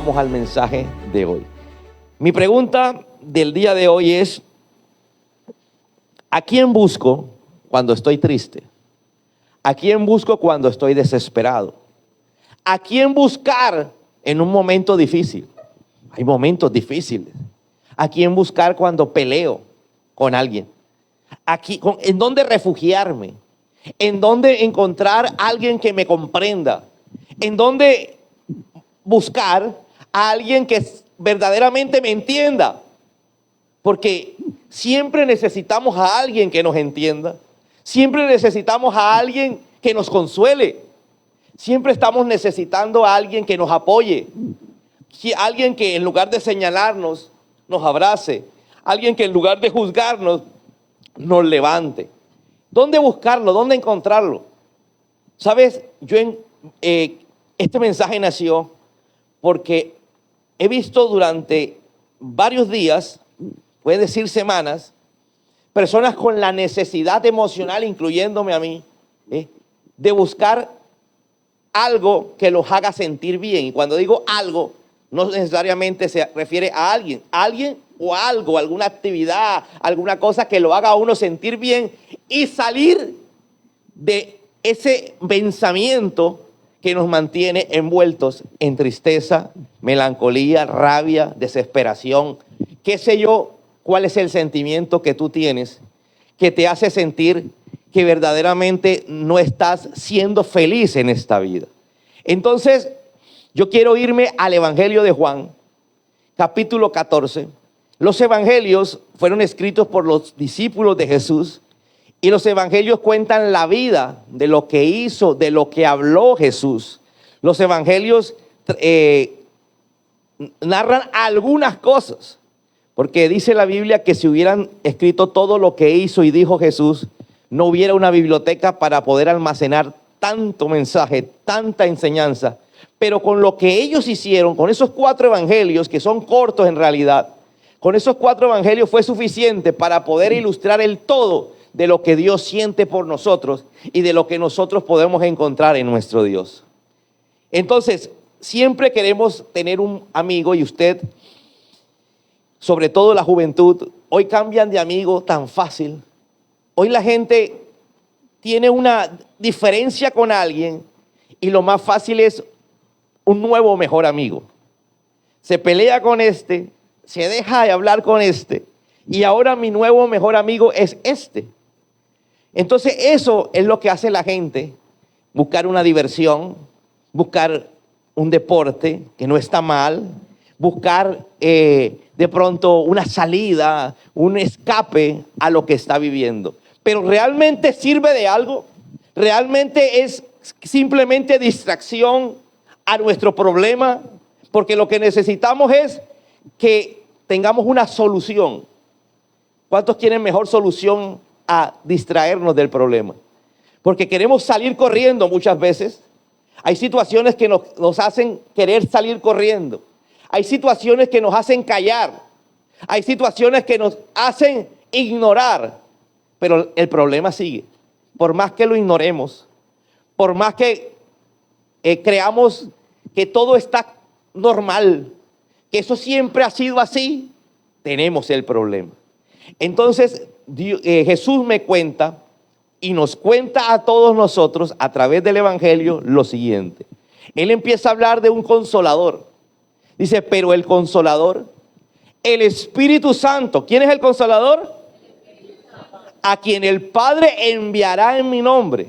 Vamos al mensaje de hoy. Mi pregunta del día de hoy es: ¿a quién busco cuando estoy triste? ¿A quién busco cuando estoy desesperado? ¿A quién buscar en un momento difícil? Hay momentos difíciles. ¿A quién buscar cuando peleo con alguien? ¿En dónde refugiarme? ¿En dónde encontrar a alguien que me comprenda? ¿En dónde buscar a alguien que verdaderamente me entienda? Porque siempre necesitamos a alguien que nos entienda. Siempre necesitamos a alguien que nos consuele. Siempre estamos necesitando a alguien que nos apoye. Alguien que en lugar de señalarnos, nos abrace. Alguien que en lugar de juzgarnos, nos levante. ¿Dónde buscarlo? ¿Dónde encontrarlo? ¿Sabes? Este mensaje nació porque he visto durante varios días, puede decir semanas, personas con la necesidad emocional, incluyéndome a mí, de buscar algo que los haga sentir bien. Y cuando digo algo, no necesariamente se refiere a alguien o algo, alguna actividad, alguna cosa que lo haga a uno sentir bien y salir de ese pensamiento que nos mantiene envueltos en tristeza, melancolía, rabia, desesperación. ¿Qué sé yo? ¿Cuál es el sentimiento que tú tienes que te hace sentir que verdaderamente no estás siendo feliz en esta vida? Entonces, yo quiero irme al Evangelio de Juan, capítulo 14. Los evangelios fueron escritos por los discípulos de Jesús y los evangelios cuentan la vida de lo que hizo, de lo que habló Jesús. Los evangelios narran algunas cosas, porque dice la Biblia que si hubieran escrito todo lo que hizo y dijo Jesús, no hubiera una biblioteca para poder almacenar tanto mensaje, tanta enseñanza. Pero con lo que ellos hicieron, con esos 4 evangelios, que son cortos en realidad, con esos 4 evangelios fue suficiente para poder ilustrar el todo de lo que Dios siente por nosotros y de lo que nosotros podemos encontrar en nuestro Dios. Entonces, siempre queremos tener un amigo, y usted, sobre todo la juventud, hoy cambian de amigo tan fácil. Hoy la gente tiene una diferencia con alguien y lo más fácil es un nuevo mejor amigo. Se pelea con este, se deja de hablar con este, y ahora mi nuevo mejor amigo es este. Entonces eso es lo que hace la gente: buscar una diversión, buscar un deporte, que no está mal, buscar de pronto una salida, un escape a lo que está viviendo. Pero ¿realmente sirve de algo? ¿Realmente es simplemente distracción a nuestro problema? Porque lo que necesitamos es que tengamos una solución. ¿Cuántos quieren mejor solución a distraernos del problema? Porque queremos salir corriendo muchas veces. Hay situaciones que nos hacen querer salir corriendo. Hay situaciones que nos hacen callar. Hay situaciones que nos hacen ignorar. Pero el problema sigue. Por más que lo ignoremos, por más que creamos que todo está normal, que eso siempre ha sido así, tenemos el problema. Entonces Jesús me cuenta y nos cuenta a todos nosotros a través del Evangelio lo siguiente. Él empieza a hablar de un consolador. Dice: pero el consolador, el Espíritu Santo. ¿Quién es el consolador? A quien el Padre enviará en mi nombre.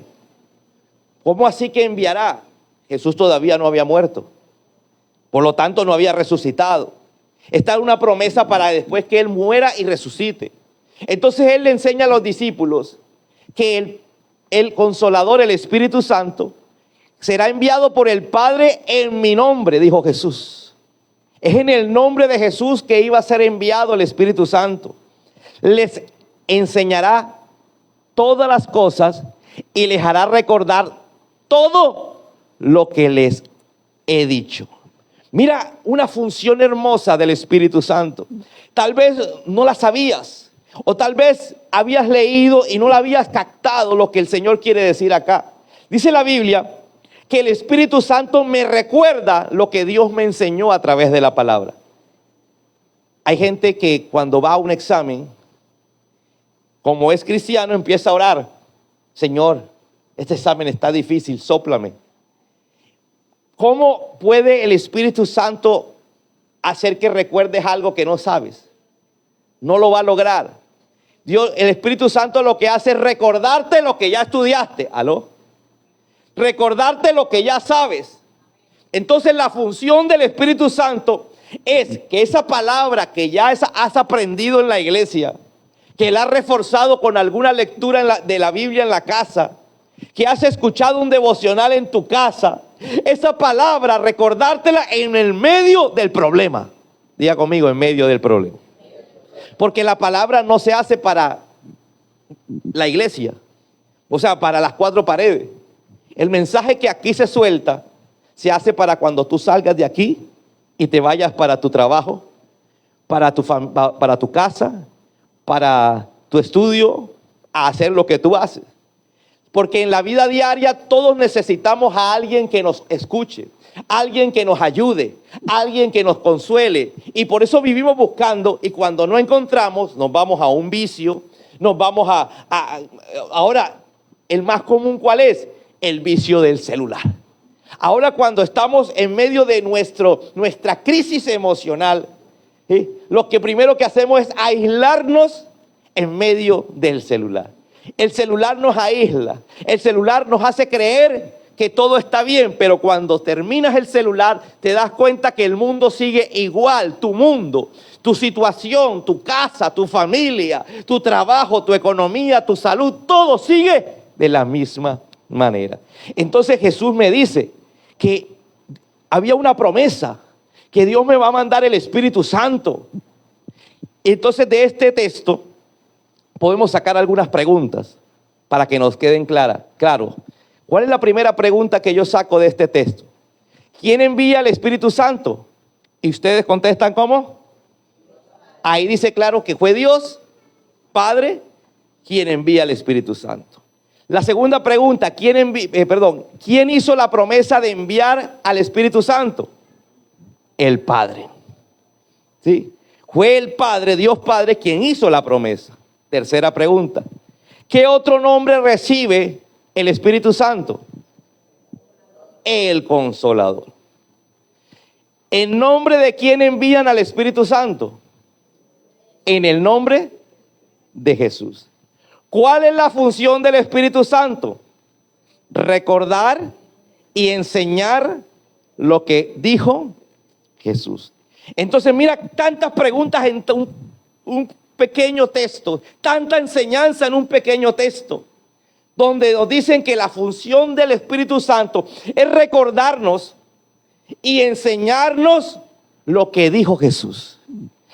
¿Cómo así que enviará? Jesús todavía no había muerto, por lo tanto no había resucitado. Esta es una promesa para después que Él muera y resucite. Entonces Él le enseña a los discípulos que el Consolador, el Espíritu Santo, será enviado por el Padre en mi nombre, dijo Jesús. Es en el nombre de Jesús que iba a ser enviado el Espíritu Santo. Les enseñará todas las cosas y les hará recordar todo lo que les he dicho. Mira, una función hermosa del Espíritu Santo. Tal vez no la sabías, o tal vez habías leído y no la habías captado lo que el Señor quiere decir acá. Dice la Biblia que el Espíritu Santo me recuerda lo que Dios me enseñó a través de la palabra. Hay gente que cuando va a un examen, como es cristiano, empieza a orar. Señor, este examen está difícil, sóplame. ¿Cómo puede el Espíritu Santo hacer que recuerdes algo que no sabes? No lo va a lograr. Dios, el Espíritu Santo lo que hace es recordarte lo que ya estudiaste. ¿Aló? Recordarte lo que ya sabes. Entonces la función del Espíritu Santo es que esa palabra que ya has aprendido en la iglesia, que la has reforzado con alguna lectura de la Biblia en la casa, que has escuchado un devocional en tu casa, esa palabra recordártela en el medio del problema. Diga conmigo, en medio del problema. Porque la palabra no se hace para la iglesia, o sea, para las cuatro paredes. El mensaje que aquí se suelta se hace para cuando tú salgas de aquí y te vayas para tu trabajo, para tu casa, para tu estudio, a hacer lo que tú haces. Porque en la vida diaria todos necesitamos a alguien que nos escuche, alguien que nos ayude, alguien que nos consuele. Y por eso vivimos buscando, y cuando no encontramos, nos vamos a un vicio, nos vamos ahora, el más común, ¿cuál es? El vicio del celular. Ahora, cuando estamos en medio de nuestra crisis emocional, ¿sí?, lo que primero que hacemos es aislarnos en medio del celular. El celular nos aísla, el celular nos hace creer que todo está bien, pero cuando terminas el celular te das cuenta que el mundo sigue igual, tu mundo, tu situación, tu casa, tu familia, tu trabajo, tu economía, tu salud, todo sigue de la misma manera. Entonces Jesús me dice que había una promesa, que Dios me va a mandar el Espíritu Santo. Entonces de este texto podemos sacar algunas preguntas para que nos queden claras. Claro, ¿cuál es la primera pregunta que yo saco de este texto? ¿Quién envía al Espíritu Santo? Y ustedes contestan ¿cómo? Ahí dice claro que fue Dios, Padre, quien envía al Espíritu Santo. La segunda pregunta, ¿quién hizo la promesa de enviar al Espíritu Santo? El Padre. ¿Sí? Fue el Padre, Dios Padre, quien hizo la promesa. Tercera pregunta, ¿qué otro nombre recibe el Espíritu Santo? El Consolador. ¿En nombre de quién envían al Espíritu Santo? En el nombre de Jesús. ¿Cuál es la función del Espíritu Santo? Recordar y enseñar lo que dijo Jesús. Entonces mira tantas preguntas en un pequeño texto, tanta enseñanza en un pequeño texto, donde nos dicen que la función del Espíritu Santo es recordarnos y enseñarnos lo que dijo Jesús.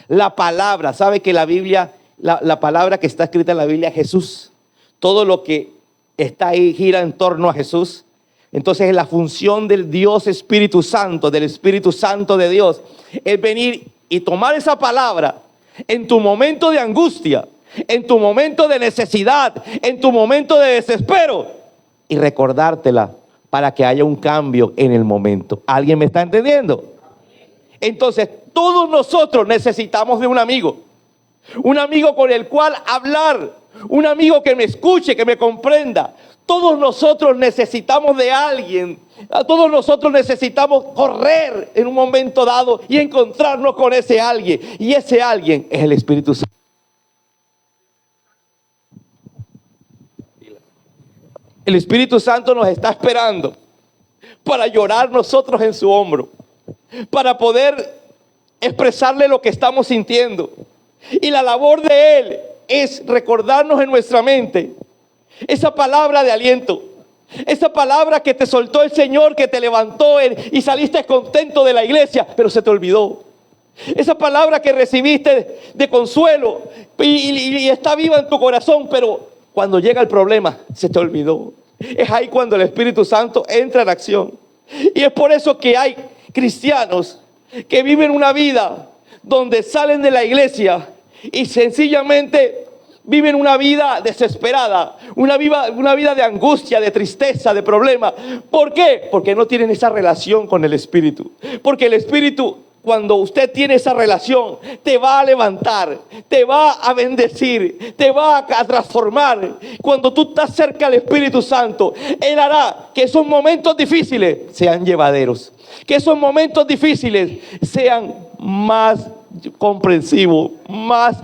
La palabra, sabe que la Biblia, la palabra que está escrita en la Biblia es Jesús. Todo lo que está ahí gira en torno a Jesús. Entonces la función del Dios Espíritu Santo, del Espíritu Santo de Dios, es venir y tomar esa palabra en tu momento de angustia, en tu momento de necesidad, en tu momento de desespero, y recordártela para que haya un cambio en el momento. ¿Alguien me está entendiendo? Entonces todos nosotros necesitamos de un amigo con el cual hablar, un amigo que me escuche, que me comprenda. Todos nosotros necesitamos de alguien. Todos nosotros necesitamos correr en un momento dado y encontrarnos con ese alguien. Y ese alguien es el Espíritu Santo. El Espíritu Santo nos está esperando para llorar nosotros en su hombro, para poder expresarle lo que estamos sintiendo. Y la labor de Él es recordarnos en nuestra mente esa palabra de aliento, esa palabra que te soltó el Señor, que te levantó y saliste contento de la iglesia, pero se te olvidó. Esa palabra que recibiste de consuelo y está viva en tu corazón, pero cuando llega el problema se te olvidó. Es ahí cuando el Espíritu Santo entra en acción. Y es por eso que hay cristianos que viven una vida donde salen de la iglesia y sencillamente viven una vida desesperada, una vida de angustia, de tristeza, de problema. ¿Por qué? Porque no tienen esa relación con el Espíritu. Porque el Espíritu, cuando usted tiene esa relación, te va a levantar, te va a bendecir, te va a transformar. Cuando tú estás cerca del Espíritu Santo, Él hará que esos momentos difíciles sean llevaderos, que esos momentos difíciles sean más comprensivos, más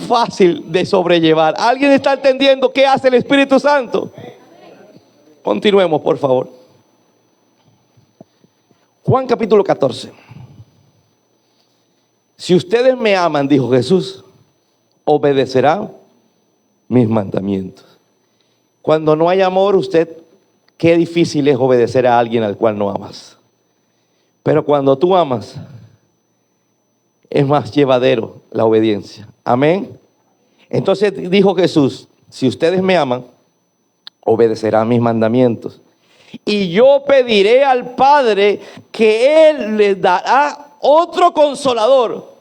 fácil de sobrellevar. ¿Alguien está entendiendo qué hace el Espíritu Santo? Continuemos, por favor. Juan capítulo 14. Si ustedes me aman, dijo Jesús, obedecerán mis mandamientos. Cuando no hay amor, qué difícil es obedecer a alguien al cual no amas. Pero cuando tú amas, es más llevadero la obediencia. Amén. Entonces dijo Jesús, si ustedes me aman, obedecerán mis mandamientos. Y yo pediré al Padre que Él les dará otro consolador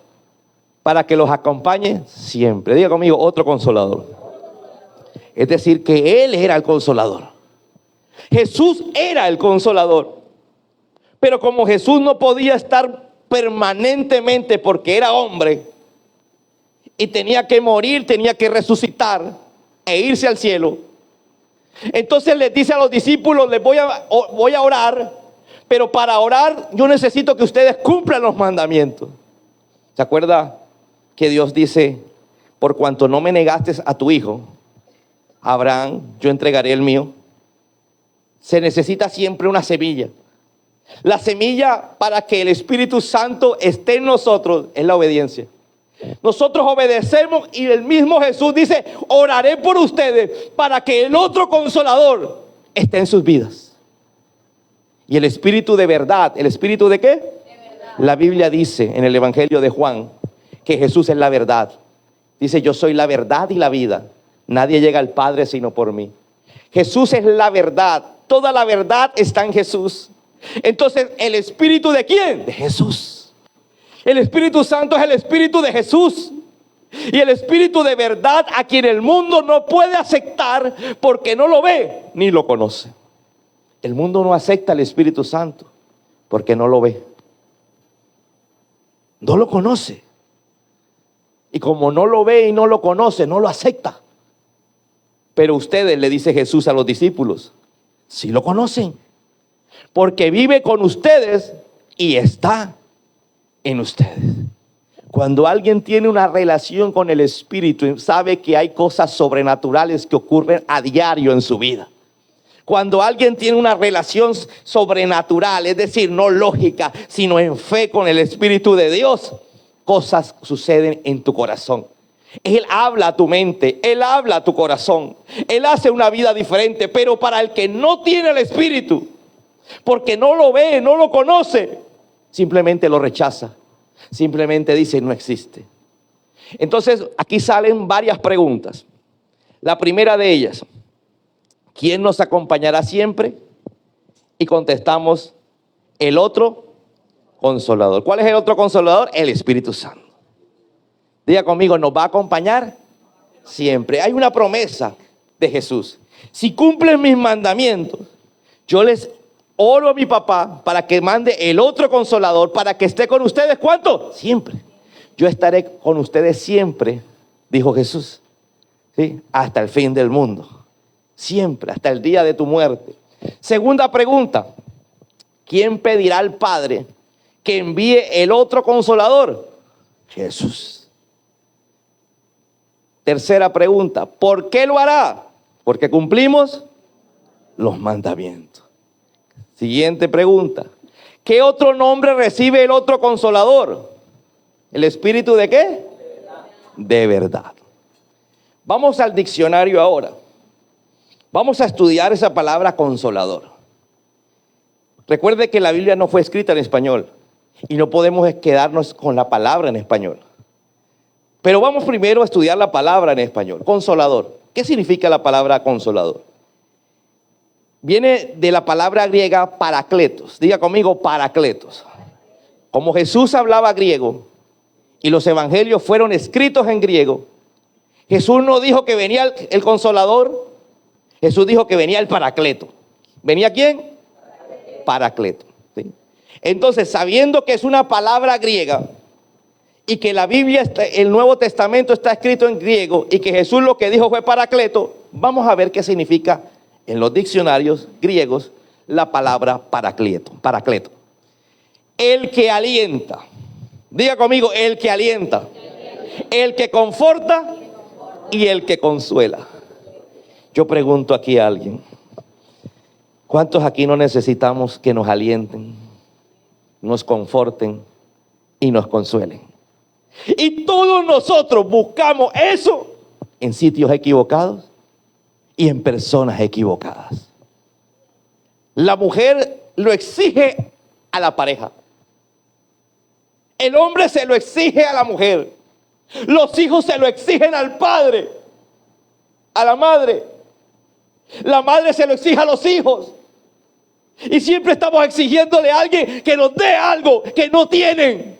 para que los acompañe siempre. Diga conmigo, otro consolador. Es decir, que Él era el consolador. Jesús era el consolador. Pero como Jesús no podía estar permanentemente porque era hombre y tenía que morir, tenía que resucitar e irse al cielo, entonces les dice a los discípulos, les voy a orar, pero para orar yo necesito que ustedes cumplan los mandamientos. ¿Se acuerda que Dios dice, por cuanto no me negaste a tu hijo, Abraham, yo entregaré el mío? Se necesita siempre una semilla. La semilla para que el Espíritu Santo esté en nosotros es la obediencia. Nosotros obedecemos y el mismo Jesús dice, oraré por ustedes para que el otro consolador esté en sus vidas. Y el Espíritu de verdad, ¿el Espíritu de qué? De verdad. La Biblia dice en el Evangelio de Juan que Jesús es la verdad. Dice, yo soy la verdad y la vida. Nadie llega al Padre sino por mí. Jesús es la verdad. Toda la verdad está en Jesús. Entonces, ¿el Espíritu de quién? De Jesús. El Espíritu Santo es el Espíritu de Jesús. Y el Espíritu de verdad a quien el mundo no puede aceptar porque no lo ve ni lo conoce. El mundo no acepta al Espíritu Santo porque no lo ve. No lo conoce. Y como no lo ve y no lo conoce, no lo acepta. Pero ustedes, le dice Jesús a los discípulos, sí lo conocen. Porque vive con ustedes y está en ustedes. Cuando alguien tiene una relación con el Espíritu, sabe que hay cosas sobrenaturales que ocurren a diario en su vida. Cuando alguien tiene una relación sobrenatural, es decir, no lógica, sino en fe con el Espíritu de Dios, cosas suceden en tu corazón. Él habla a tu mente, Él habla a tu corazón, Él hace una vida diferente. Pero para el que no tiene el Espíritu, porque no lo ve, no lo conoce, simplemente lo rechaza, simplemente dice no existe. Entonces aquí salen varias preguntas. La primera de ellas, ¿quién nos acompañará siempre? Y contestamos, el otro consolador. ¿Cuál es el otro consolador? El Espíritu Santo. Diga conmigo, nos va a acompañar siempre. Hay una promesa de Jesús. Si cumplen mis mandamientos, yo les oro a mi papá para que mande el otro consolador para que esté con ustedes. ¿Cuánto? Siempre. Yo estaré con ustedes siempre, dijo Jesús, ¿sí? Hasta el fin del mundo. Siempre, hasta el día de tu muerte. Segunda pregunta, ¿quién pedirá al Padre que envíe el otro consolador? Jesús. Tercera pregunta, ¿por qué lo hará? Porque cumplimos los mandamientos. Siguiente pregunta, ¿qué otro nombre recibe el otro consolador? ¿El Espíritu de qué? De verdad. Vamos al diccionario ahora. Vamos a estudiar esa palabra consolador. Recuerde que la Biblia no fue escrita en español y no podemos quedarnos con la palabra en español. Pero vamos primero a estudiar la palabra en español. Consolador. ¿Qué significa la palabra consolador? Viene de la palabra griega parakletos. Diga conmigo, parakletos. Como Jesús hablaba griego y los evangelios fueron escritos en griego, Jesús no dijo que venía el Consolador, Jesús dijo que venía el Paracleto. ¿Venía quién? Paracleto. ¿Sí? Entonces, sabiendo que es una palabra griega y que la Biblia, el Nuevo Testamento está escrito en griego y que Jesús lo que dijo fue Paracleto, vamos a ver qué significa en los diccionarios griegos la palabra Paracleto. Paracleto. El que alienta. Diga conmigo, el que alienta. El que conforta y el que consuela. Yo pregunto aquí a alguien, ¿cuántos aquí no necesitamos que nos alienten, nos conforten y nos consuelen? Y todos nosotros buscamos eso en sitios equivocados y en personas equivocadas. La mujer lo exige a la pareja. El hombre se lo exige a la mujer. Los hijos se lo exigen al padre, a la madre. La madre se lo exige a los hijos. Y siempre estamos exigiéndole a alguien que nos dé algo que no tienen.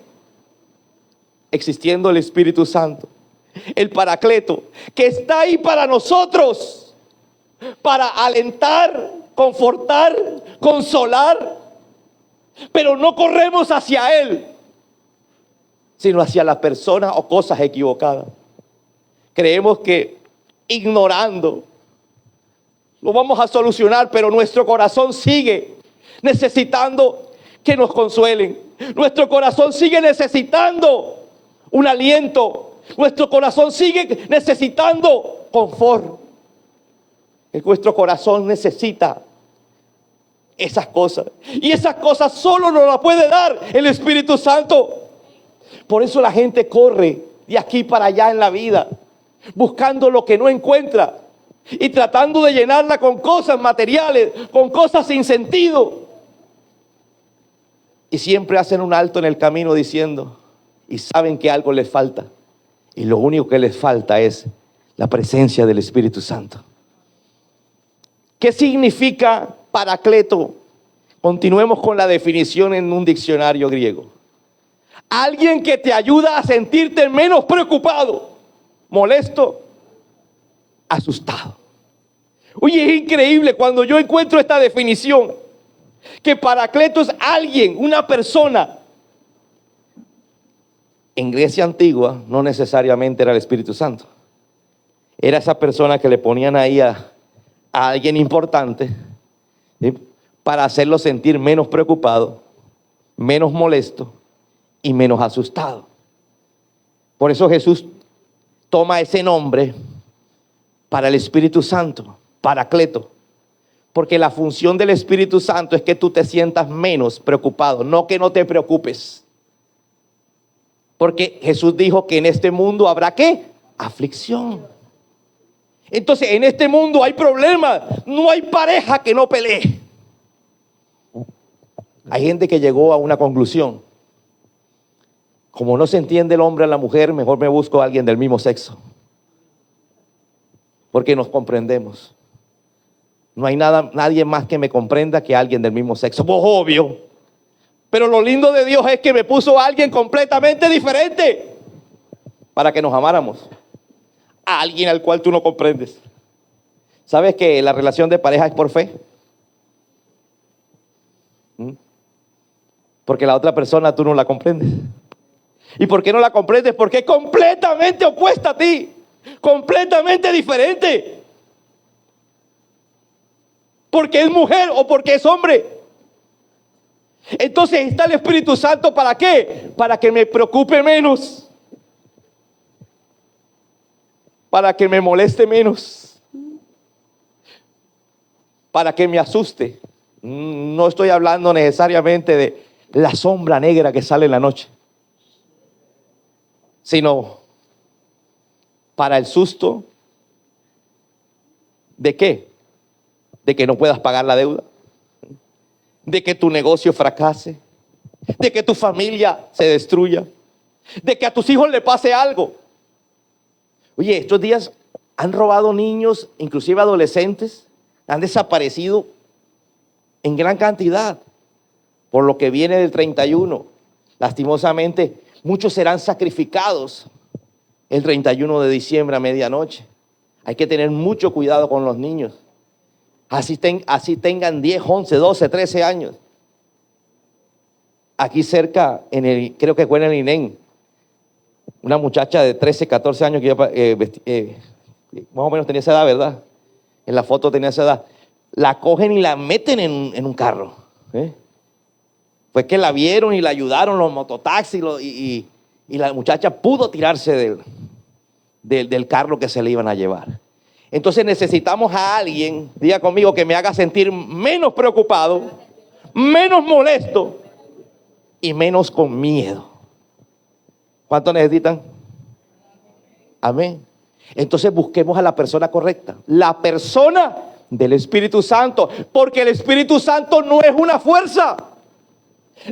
Existiendo el Espíritu Santo, el Paracleto, que está ahí para nosotros, para alentar, confortar, consolar. Pero no corremos hacia Él, sino hacia las personas o cosas equivocadas. Creemos que ignorando lo vamos a solucionar, pero nuestro corazón sigue necesitando que nos consuelen. Nuestro corazón sigue necesitando un aliento. Nuestro corazón sigue necesitando confort. Nuestro corazón necesita esas cosas. Y esas cosas solo nos las puede dar el Espíritu Santo. Por eso la gente corre de aquí para allá en la vida, buscando lo que no encuentra y tratando de llenarla con cosas materiales, con cosas sin sentido. Y siempre hacen un alto en el camino diciendo, y saben que algo les falta. Y lo único que les falta es la presencia del Espíritu Santo. ¿Qué significa Paracleto? Continuemos con la definición en un diccionario griego. Alguien que te ayuda a sentirte menos preocupado, molesto, asustado. Oye, es increíble cuando yo encuentro esta definición, que Paracleto es alguien, una persona. En Grecia antigua no necesariamente era el Espíritu Santo. Era esa persona que le ponían ahí a alguien importante, ¿sí?, para hacerlo sentir menos preocupado, menos molesto y menos asustado. Por eso Jesús toma ese nombre para el Espíritu Santo, Paracleto. Porque la función del Espíritu Santo es que tú te sientas menos preocupado, no que no te preocupes. Porque Jesús dijo que en este mundo habrá ¿qué? Aflicción. Entonces en este mundo hay problemas, no hay pareja que no pelee. Hay gente que llegó a una conclusión. Como no se entiende el hombre a la mujer, mejor me busco a alguien del mismo sexo. Porque nos comprendemos. No hay nadie más que me comprenda que alguien del mismo sexo. Pues obvio. Pero lo lindo de Dios es que me puso a alguien completamente diferente para que nos amáramos. A alguien al cual tú no comprendes. ¿Sabes que la relación de pareja es por fe? Porque la otra persona tú no la comprendes. ¿Y por qué no la comprendes? Porque es completamente opuesta a ti. Completamente diferente. Porque es mujer o porque es hombre. Entonces está el Espíritu Santo, ¿para qué? Para que me preocupe menos. Para que me moleste menos. Para que me asuste. No estoy hablando necesariamente de la sombra negra que sale en la noche, sino para el susto de ¿qué? De que no puedas pagar la deuda, de que tu negocio fracase, de que tu familia se destruya, de que a tus hijos le pase algo. Oye, estos días han robado niños, inclusive adolescentes, han desaparecido en gran cantidad por lo que viene del 31. Lastimosamente, muchos serán sacrificados el 31 de diciembre a medianoche. Hay que tener mucho cuidado con los niños. Así tengan 10, 11, 12, 13 años. Aquí cerca, creo que fue en el INEN, una muchacha de 13, 14 años que más o menos tenía esa edad, ¿verdad? En la foto tenía esa edad. La cogen y la meten en un carro. Fue que la vieron y la ayudaron los mototaxis y la muchacha pudo tirarse del carro que se le iban a llevar. Entonces necesitamos a alguien, diga conmigo, que me haga sentir menos preocupado, menos molesto y menos con miedo. ¿Cuánto necesitan? Amén. Entonces busquemos a la persona correcta, la persona del Espíritu Santo, porque el Espíritu Santo no es una fuerza.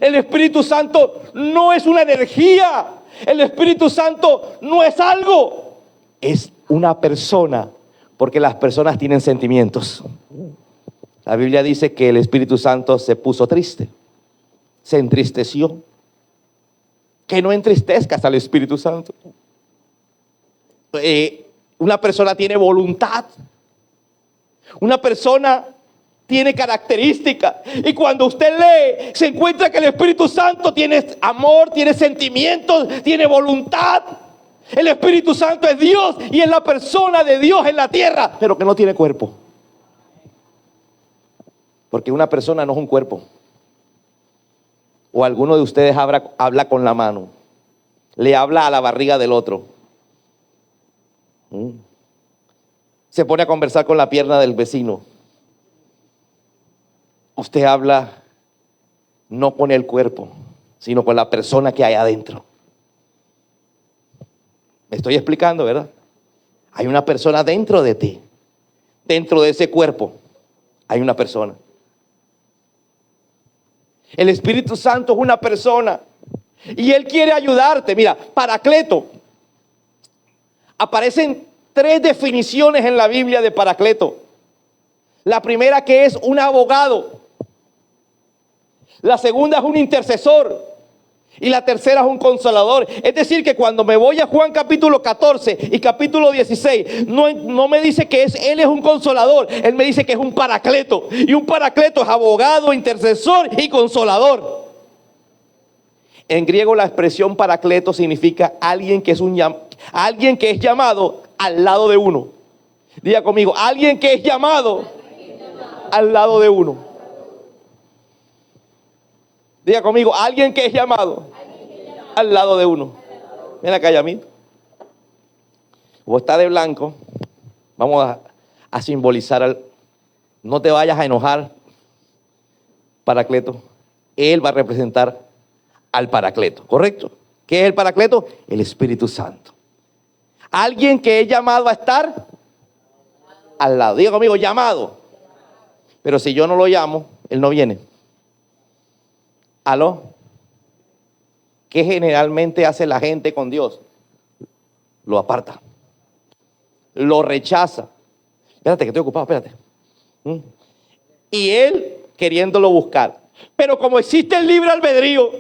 El Espíritu Santo no es una energía. El Espíritu Santo no es algo. Es una persona, porque las personas tienen sentimientos. La Biblia dice que el Espíritu Santo se puso triste, se entristeció. Que no entristezcas al Espíritu Santo. Una persona tiene voluntad. Una persona tiene características. Y cuando usted lee, se encuentra que el Espíritu Santo tiene amor, tiene sentimientos, tiene voluntad. El Espíritu Santo es Dios y es la persona de Dios en la tierra, pero que no tiene cuerpo. Porque una persona no es un cuerpo. O alguno de ustedes habla con la mano, le habla a la barriga del otro. Se pone a conversar con la pierna del vecino. Usted habla no con el cuerpo, sino con la persona que hay adentro. Me estoy explicando, ¿verdad? Hay una persona dentro de ti. Dentro de ese cuerpo hay una persona. El Espíritu Santo es una persona y Él quiere ayudarte. Mira, Paracleto. Aparecen 3 definiciones en la Biblia de Paracleto. La primera, que es un abogado. La segunda es un intercesor. Y la tercera es un consolador. Es decir, que cuando me voy a Juan capítulo 14 y capítulo 16, no me dice que Él es un consolador. Él me dice que es un paracleto. Y un paracleto es abogado, intercesor y consolador. En griego la expresión paracleto significa alguien que es llamado al lado de uno. Diga conmigo, alguien que es llamado al lado de uno. Diga conmigo, alguien que es llamado al lado de uno. Ven acá, Yamil. Vos está de blanco. Vamos a simbolizar. No te vayas a enojar, Paracleto. Él va a representar al Paracleto, ¿correcto? ¿Qué es el Paracleto? El Espíritu Santo. Alguien que es llamado a estar al lado. Diga conmigo, llamado. Pero si yo no lo llamo, Él no viene. ¿Aló? ¿Qué generalmente hace la gente con Dios? Lo aparta. Lo rechaza. Espérate que estoy ocupado, espérate. Y Él queriéndolo buscar. Pero como existe el libre albedrío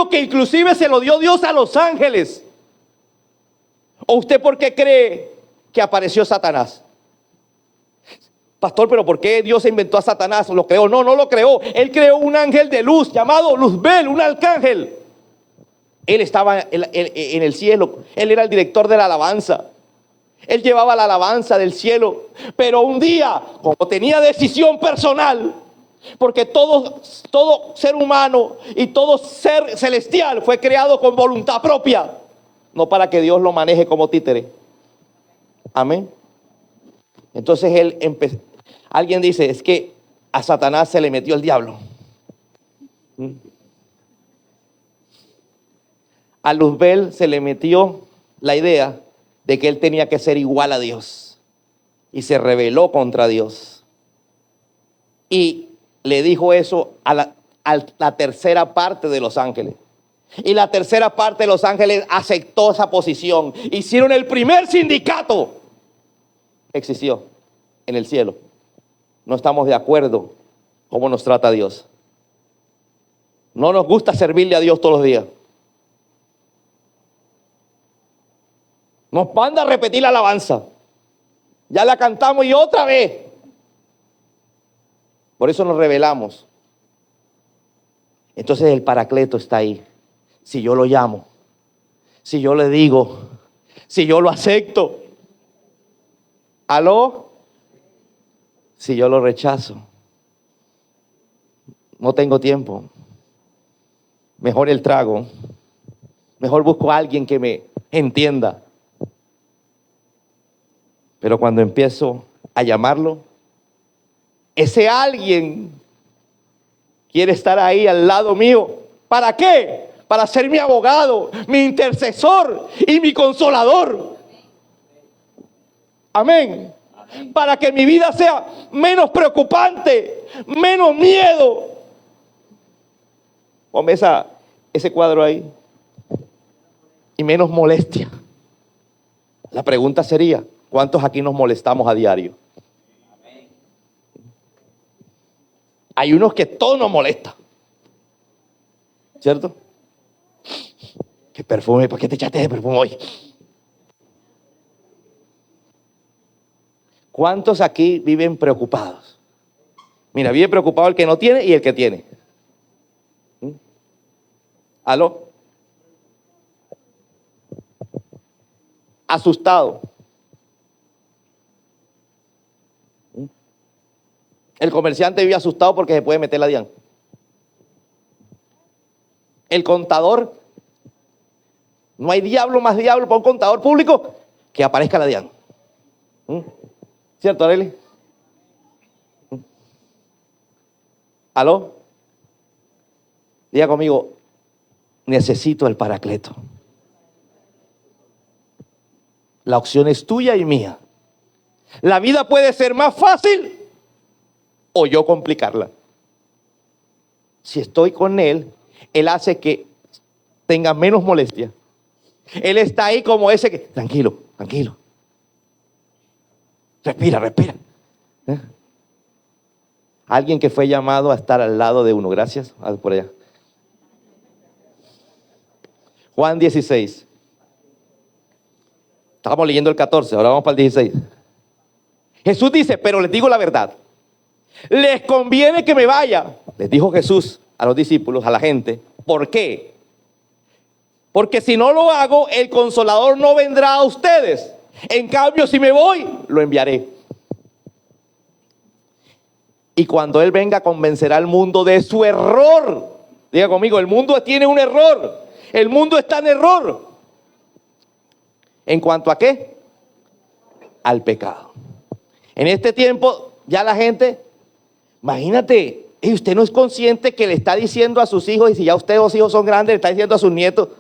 que inclusive se lo dio Dios a los ángeles. ¿O usted por qué cree que apareció Satanás? Pastor, pero ¿por qué Dios inventó a Satanás? ¿Lo creó? No lo creó. Él creó un ángel de luz llamado Luzbel, un arcángel. Él estaba en el cielo. Él era el director de la alabanza. Él llevaba la alabanza del cielo. Pero un día, como tenía decisión personal, porque todo ser humano y todo ser celestial fue creado con voluntad propia, no para que Dios lo maneje como títere. Amén. Entonces alguien dice, es que a Satanás se le metió el diablo. A Luzbel se le metió la idea de que él tenía que ser igual a Dios. Y se rebeló contra Dios. Y le dijo eso a la tercera parte de los ángeles. Y la tercera parte de los ángeles aceptó esa posición. Hicieron el primer sindicato que existió en el cielo. No estamos de acuerdo cómo nos trata Dios. No nos gusta servirle a Dios todos los días. Nos manda a repetir la alabanza. Ya la cantamos y otra vez. Por eso nos rebelamos. Entonces el Paracleto está ahí. Si yo lo llamo, si yo le digo, si yo lo acepto, ¿aló? Si yo lo rechazo, no tengo tiempo. Mejor el trago. Mejor busco a alguien que me entienda. Pero cuando empiezo a llamarlo, ese alguien quiere estar ahí al lado mío. ¿Para qué? Para ser mi abogado, mi intercesor y mi consolador. Amén. Para que mi vida sea menos preocupante, menos miedo. Ponme ese cuadro ahí. Y menos molestia. La pregunta sería, ¿cuántos aquí nos molestamos a diario? Hay unos que todo nos molesta. ¿Cierto? ¿Qué perfume? ¿Por qué te echaste de perfume hoy? ¿Cuántos aquí viven preocupados? Mira, vive preocupado el que no tiene y el que tiene. ¿Aló? Asustado. El comerciante vive asustado porque se puede meter la DIAN. El contador, no hay diablo más diablo para un contador público que aparezca la DIAN. ¿Cierto, Arely? ¿Aló? Diga conmigo, necesito el Paracleto. La opción es tuya y mía. La vida puede ser más fácil o yo complicarla. Si estoy con Él, Él hace que tenga menos molestia. Él está ahí como ese que, tranquilo, tranquilo. Respira, respira. Alguien que fue llamado a estar al lado de uno. Gracias. Por allá. Juan 16. Estábamos leyendo el 14, ahora vamos para el 16. Jesús dice, pero les digo la verdad. Les conviene que me vaya, les dijo Jesús a los discípulos, a la gente. ¿Por qué? Porque si no lo hago, el Consolador no vendrá a ustedes. En cambio, si me voy, lo enviaré. Y cuando Él venga, convencerá al mundo de su error. Diga conmigo, el mundo tiene un error. El mundo está en error. ¿En cuanto a qué? Al pecado. En este tiempo, ya la gente, imagínate, usted no es consciente que le está diciendo a sus hijos, y si ya ustedes los hijos son grandes, le está diciendo a sus nietos,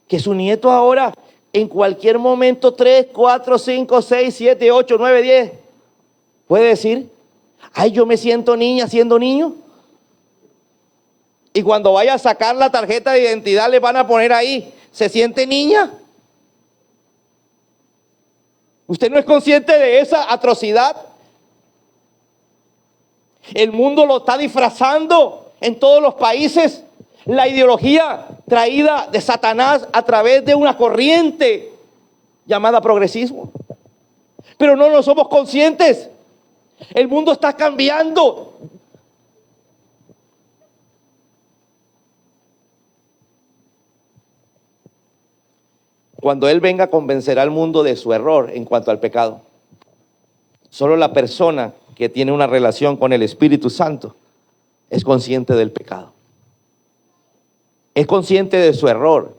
que su nieto ahora, en cualquier momento, 3, 4, 5, 6, 7, 8, 9, 10, puede decir, ay, yo me siento niña siendo niño. Y cuando vaya a sacar la tarjeta de identidad, le van a poner ahí, ¿se siente niña? ¿Usted no es consciente de esa atrocidad? El mundo lo está disfrazando en todos los países. La ideología traída de Satanás a través de una corriente llamada progresismo. Pero no somos conscientes. El mundo está cambiando. Cuando Él venga, convencerá al mundo de su error en cuanto al pecado. Solo la persona que tiene una relación con el Espíritu Santo es consciente del pecado. Es consciente de su error.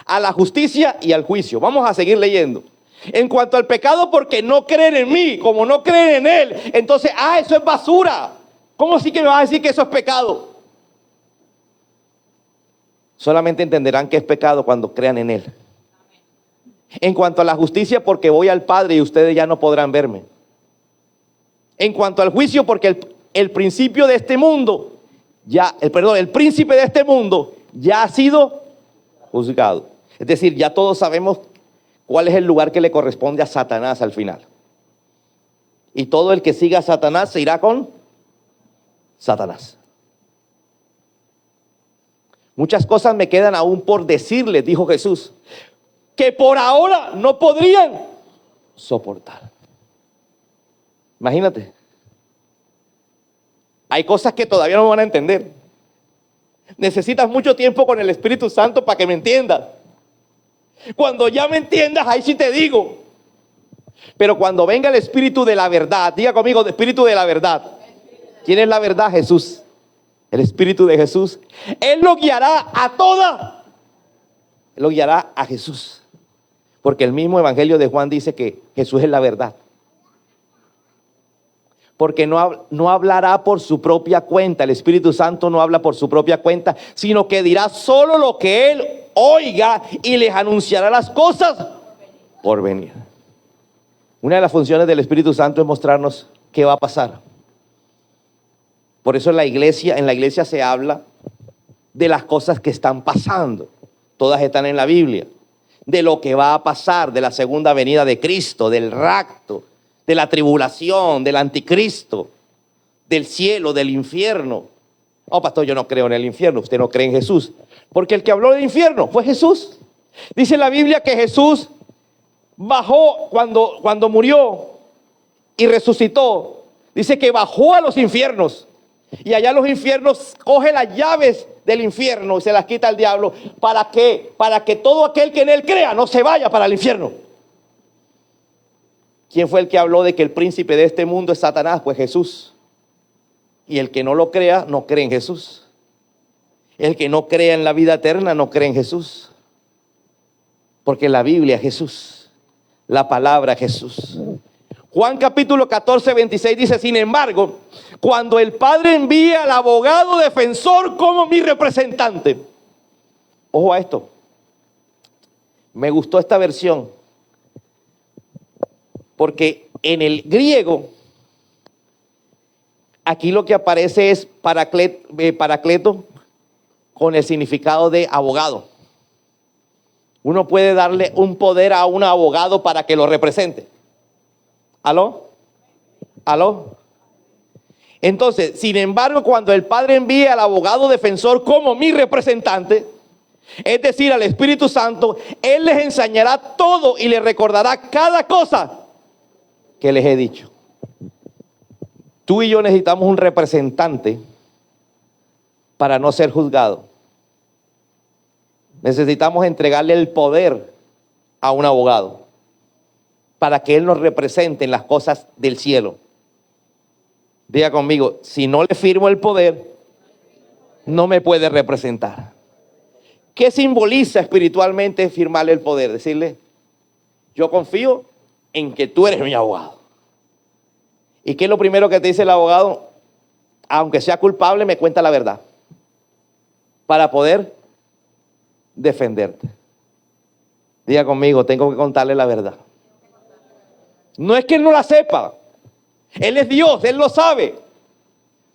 A la justicia y al juicio. Vamos a seguir leyendo. En cuanto al pecado, porque no creen en mí, como no creen en Él, entonces, eso es basura. ¿Cómo así que me vas a decir que eso es pecado? Solamente entenderán que es pecado cuando crean en Él. En cuanto a la justicia, porque voy al Padre y ustedes ya no podrán verme. En cuanto al juicio, porque el principio de este mundo, el príncipe de este mundo ya ha sido juzgado. Es decir, ya todos sabemos cuál es el lugar que le corresponde a Satanás al final. Y todo el que siga a Satanás se irá con Satanás. Muchas cosas me quedan aún por decirles, dijo Jesús. que por ahora no podrían soportar. Imagínate. Hay cosas que todavía no van a entender. Necesitas mucho tiempo con el Espíritu Santo para que me entiendas. Cuando ya me entiendas, ahí sí te digo. Pero cuando venga el Espíritu de la verdad, diga conmigo, Espíritu de la verdad. ¿Quién es la verdad? Jesús. El Espíritu de Jesús. Él lo guiará a toda. Él lo guiará a Jesús. Porque el mismo Evangelio de Juan dice que Jesús es la verdad. Porque no hablará por su propia cuenta. El Espíritu Santo no habla por su propia cuenta, sino que dirá solo lo que Él oiga y les anunciará las cosas por venir. Una de las funciones del Espíritu Santo es mostrarnos qué va a pasar. Por eso en la iglesia se habla de las cosas que están pasando. Todas están en la Biblia. De lo que va a pasar, de la segunda venida de Cristo, del rapto, de la tribulación, del anticristo, del cielo, del infierno. Oh, pastor, yo no creo en el infierno. Usted no cree en Jesús. Porque el que habló del infierno fue Jesús. Dice la Biblia que Jesús bajó cuando murió y resucitó. Dice que bajó a los infiernos. Y allá los infiernos coge las llaves del infierno y se las quita al diablo. ¿Para qué? Para que todo aquel que en él crea no se vaya para el infierno. ¿Quién fue el que habló de que el príncipe de este mundo es Satanás? Pues Jesús. Y el que no lo crea, no cree en Jesús. El que no crea en la vida eterna, no cree en Jesús. Porque la Biblia es Jesús. La palabra es Jesús. Juan capítulo 14, 26 dice, sin embargo, cuando el Padre envíe al abogado defensor como mi representante. Ojo a esto. Me gustó esta versión. Porque en el griego, aquí lo que aparece es paracleto con el significado de abogado. Uno puede darle un poder a un abogado para que lo represente. ¿Aló? ¿Aló? Entonces, sin embargo, cuando el Padre envíe al abogado defensor como mi representante, es decir, al Espíritu Santo, Él les enseñará todo y les recordará cada cosa que les he dicho. Tú y yo necesitamos un representante para no ser juzgado. Necesitamos entregarle el poder a un abogado para que él nos represente en las cosas del cielo. Diga conmigo, si no le firmo el poder, no me puede representar. ¿Qué simboliza espiritualmente firmarle el poder? Decirle, yo confío en que tú eres mi abogado. ¿Y qué es lo primero que te dice el abogado? Aunque sea culpable, me cuenta la verdad para poder defenderte. Diga conmigo, tengo que contarle la verdad. No es que él no la sepa. Él es Dios, él lo sabe.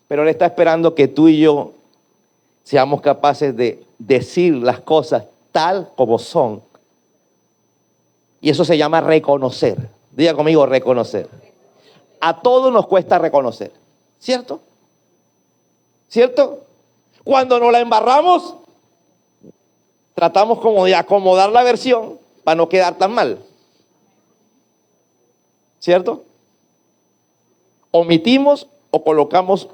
Pero él está esperando que tú y yo seamos capaces de decir las cosas tal como son. Y eso se llama reconocer. Diga conmigo, reconocer. A todos nos cuesta reconocer. ¿Cierto? ¿Cierto? Cuando nos la embarramos, tratamos como de acomodar la versión para no quedar tan mal. ¿Cierto? Omitimos o colocamos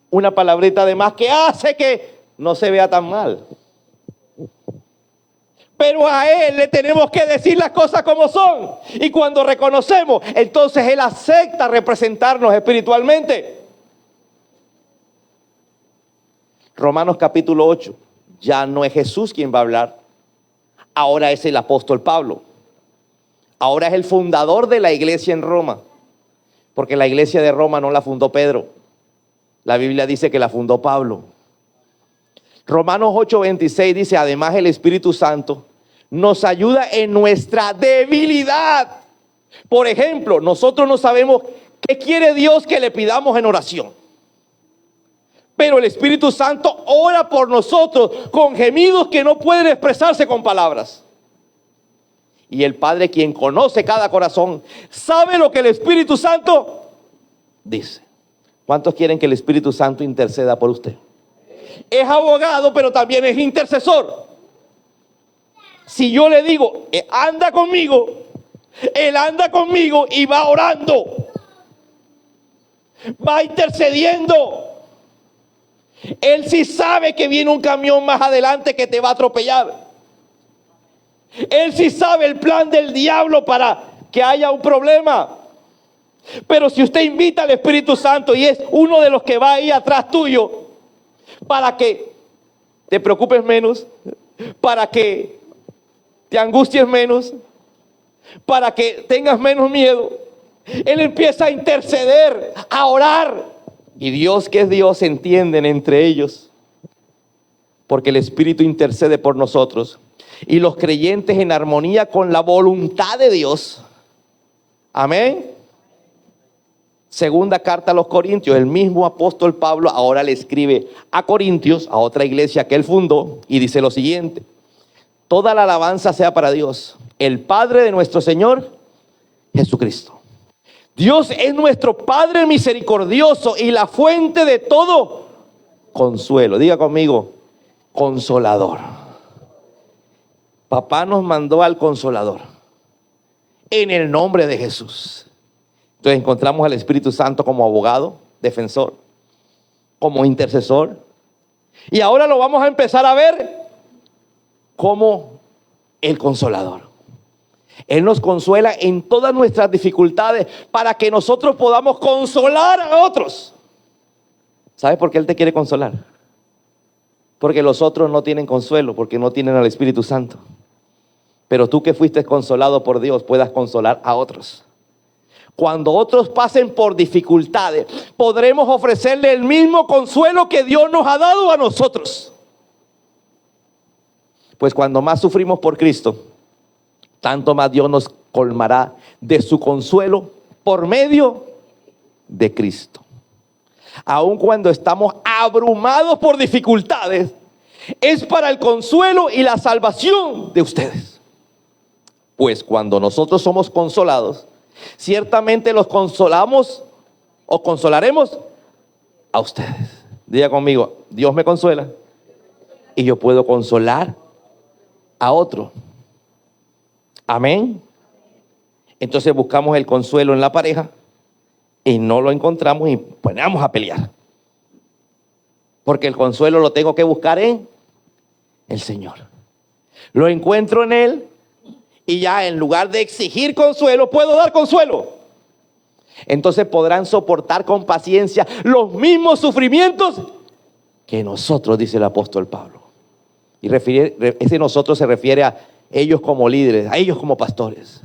una palabrita de más que hace que no se vea tan mal. Pero a Él le tenemos que decir las cosas como son. Y cuando reconocemos, entonces Él acepta representarnos espiritualmente. Romanos capítulo 8. Ya no es Jesús quien va a hablar. Ahora es el apóstol Pablo. Ahora es el fundador de la iglesia en Roma. Porque la iglesia de Roma no la fundó Pedro. La Biblia dice que la fundó Pablo. Romanos 8:26 dice, además el Espíritu Santo nos ayuda en nuestra debilidad. Por ejemplo, nosotros no sabemos qué quiere Dios que le pidamos en oración. Pero el Espíritu Santo ora por nosotros con gemidos que no pueden expresarse con palabras. Y el Padre, quien conoce cada corazón, sabe lo que el Espíritu Santo dice. ¿Cuántos quieren que el Espíritu Santo interceda por usted? Es abogado, pero también es intercesor. Si yo le digo, anda conmigo, él anda conmigo y va orando, va intercediendo. Él sí sabe que viene un camión más adelante que te va a atropellar. Él sí sabe el plan del diablo para que haya un problema. Pero si usted invita al Espíritu Santo y es uno de los que va ahí atrás tuyo, para que te preocupes menos, para que te angusties menos, para que tengas menos miedo, Él empieza a interceder, a orar. Y Dios, que es Dios, entienden entre ellos, porque el Espíritu intercede por nosotros. Y los creyentes en armonía con la voluntad de Dios. Amén. Segunda carta a los Corintios, el mismo apóstol Pablo ahora le escribe a Corintios, a otra iglesia que él fundó, y dice lo siguiente: toda la alabanza sea para Dios, el Padre de nuestro Señor Jesucristo. Dios es nuestro Padre misericordioso y la fuente de todo consuelo. Diga conmigo, consolador. Papá nos mandó al consolador en el nombre de Jesús. Entonces encontramos al Espíritu Santo como abogado, defensor, como intercesor. Y ahora lo vamos a empezar a ver como el consolador. Él nos consuela en todas nuestras dificultades para que nosotros podamos consolar a otros. ¿Sabes por qué Él te quiere consolar? Porque los otros no tienen consuelo, porque no tienen al Espíritu Santo. Pero tú que fuiste consolado por Dios, puedas consolar a otros. Cuando otros pasen por dificultades, podremos ofrecerle el mismo consuelo que Dios nos ha dado a nosotros. Pues cuando más sufrimos por Cristo, tanto más Dios nos colmará de su consuelo por medio de Cristo. Aun cuando estamos abrumados por dificultades, es para el consuelo y la salvación de ustedes. Pues cuando nosotros somos consolados, ciertamente los consolamos o consolaremos a ustedes. Diga conmigo, Dios me consuela y yo puedo consolar a otro. Amén. Entonces buscamos el consuelo en la pareja y no lo encontramos y ponemos a pelear. Porque el consuelo lo tengo que buscar en el Señor. Lo encuentro en Él y ya en lugar de exigir consuelo, puedo dar consuelo. Entonces podrán soportar con paciencia los mismos sufrimientos que nosotros, dice el apóstol Pablo. Y ese nosotros se refiere a ellos como líderes, a ellos como pastores.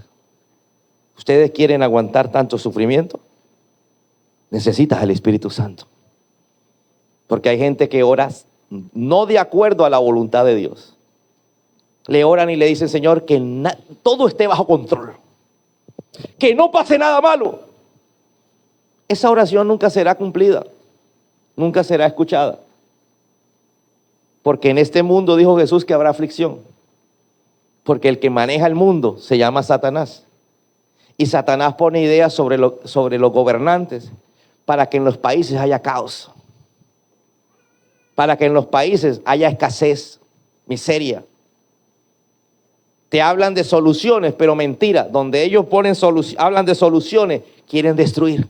¿Ustedes quieren aguantar tanto sufrimiento? Necesitas al Espíritu Santo. Porque hay gente que ora no de acuerdo a la voluntad de Dios. Le oran y le dicen, Señor, que todo esté bajo control. Que no pase nada malo. Esa oración nunca será cumplida. Nunca será escuchada. Porque en este mundo dijo Jesús que habrá aflicción. Porque el que maneja el mundo se llama Satanás. Y Satanás pone ideas sobre los gobernantes para que en los países haya caos. Para que en los países haya escasez, miseria. Te hablan de soluciones, pero mentira. Donde ellos hablan de soluciones, quieren destruir.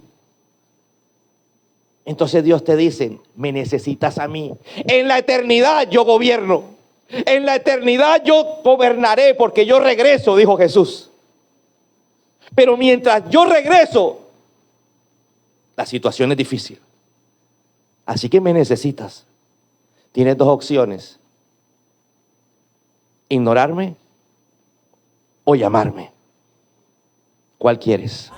Entonces Dios te dice, me necesitas a mí. En la eternidad yo gobierno. En la eternidad yo gobernaré porque yo regreso, dijo Jesús. Pero mientras yo regreso, la situación es difícil. Así que me necesitas. Tienes dos opciones. Ignorarme o llamarme. ¿Cuál quieres?